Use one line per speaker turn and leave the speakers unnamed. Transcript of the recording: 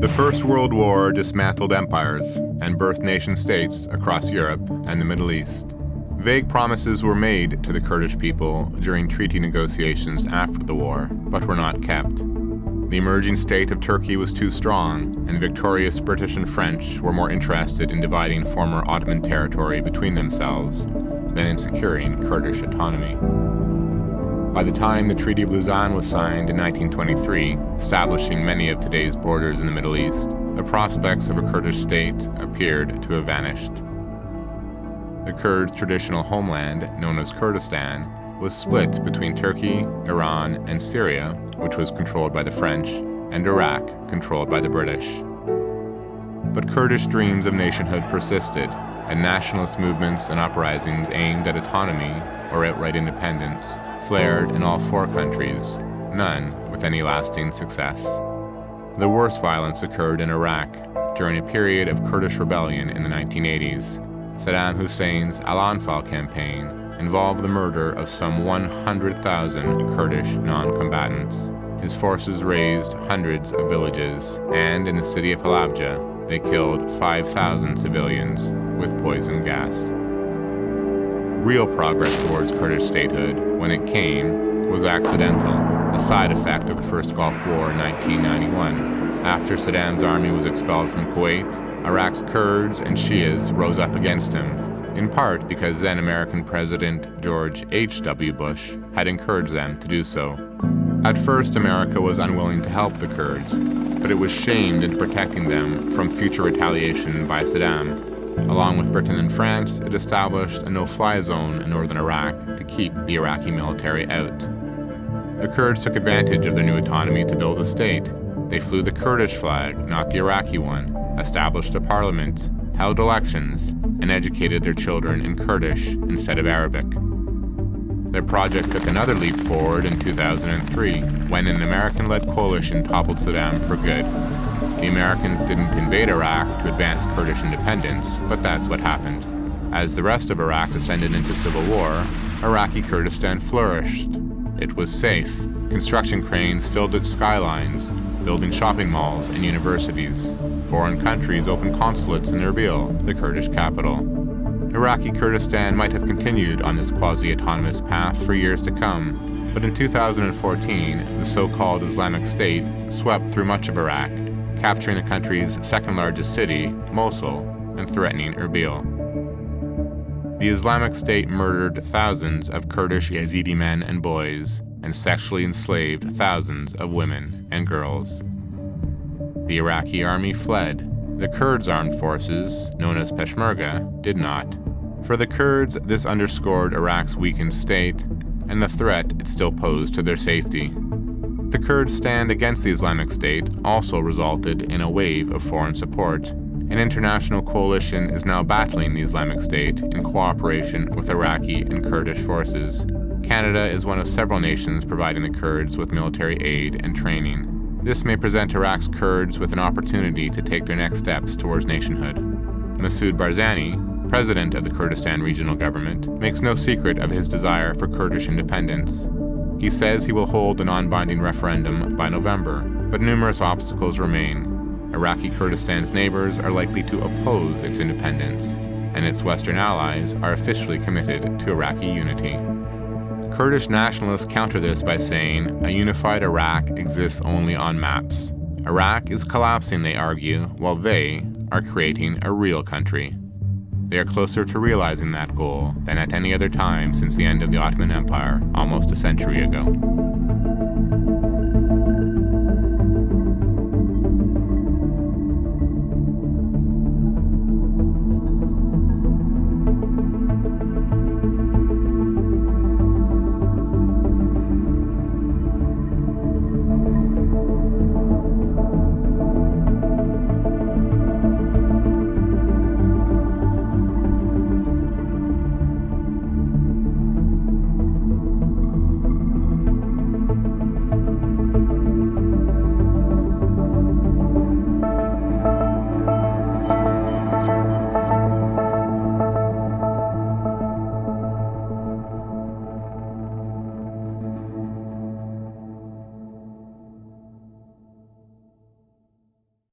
The First World War dismantled empires and birthed nation-states across Europe and the Middle East. Vague promises were made to the Kurdish people during treaty negotiations after the war, but were not kept. The emerging state of Turkey was too strong, and the victorious British and French were more interested in dividing former Ottoman territory between themselves than in securing Kurdish autonomy. By the time the Treaty of Lausanne was signed in 1923, establishing many of today's borders in the Middle East, the prospects of a Kurdish state appeared to have vanished. The Kurds' traditional homeland, known as Kurdistan, was split between Turkey, Iran, and Syria, which was controlled by the French, and Iraq, controlled by the British. But Kurdish dreams of nationhood persisted, and nationalist movements and uprisings aimed at autonomy or outright independence flared in all four countries, none with any lasting success. The worst violence occurred in Iraq during a period of Kurdish rebellion in the 1980s. Saddam Hussein's Al-Anfal campaign involved the murder of some 100,000 Kurdish non-combatants. His forces razed hundreds of villages, and in the city of Halabja, they killed 5,000 civilians with poison gas. Real progress towards Kurdish statehood, when it came, was accidental, a side effect of the First Gulf War in 1991. After Saddam's army was expelled from Kuwait, Iraq's Kurds and Shias rose up against him, in part because then American President George H.W. Bush had encouraged them to do so. At first, America was unwilling to help the Kurds, but it was shamed into protecting them from future retaliation by Saddam. Along with Britain and France, it established a no-fly zone in northern Iraq to keep the Iraqi military out. The Kurds took advantage of their new autonomy to build a state. They flew the Kurdish flag, not the Iraqi one, established a parliament, held elections, and educated their children in Kurdish instead of Arabic. Their project took another leap forward in 2003, when an American-led coalition toppled Saddam for good. The Americans didn't invade Iraq to advance Kurdish independence, but that's what happened. As the rest of Iraq descended into civil war, Iraqi Kurdistan flourished. It was safe. Construction cranes filled its skylines, building shopping malls and universities. Foreign countries opened consulates in Erbil, the Kurdish capital. Iraqi Kurdistan might have continued on this quasi-autonomous path for years to come, but in 2014, the so-called Islamic State swept through much of Iraq, capturing the country's second-largest city, Mosul, and threatening Erbil. The Islamic State murdered thousands of Kurdish Yazidi men and boys, and sexually enslaved thousands of women and girls. The Iraqi army fled. The Kurds' armed forces, known as Peshmerga, did not. For the Kurds, this underscored Iraq's weakened state and the threat it still posed to their safety. The Kurds' stand against the Islamic State also resulted in a wave of foreign support. An international coalition is now battling the Islamic State in cooperation with Iraqi and Kurdish forces. Canada is one of several nations providing the Kurds with military aid and training. This may present Iraq's Kurds with an opportunity to take their next steps towards nationhood. Masoud Barzani, president of the Kurdistan Regional Government, makes no secret of his desire for Kurdish independence. He says he will hold a non-binding referendum by November, but numerous obstacles remain. Iraqi Kurdistan's neighbors are likely to oppose its independence, and its Western allies are officially committed to Iraqi unity. Kurdish nationalists counter this by saying a unified Iraq exists only on maps. Iraq is collapsing, they argue, while they are creating a real country. They are closer to realizing that goal than at any other time since the end of the Ottoman Empire almost a century ago.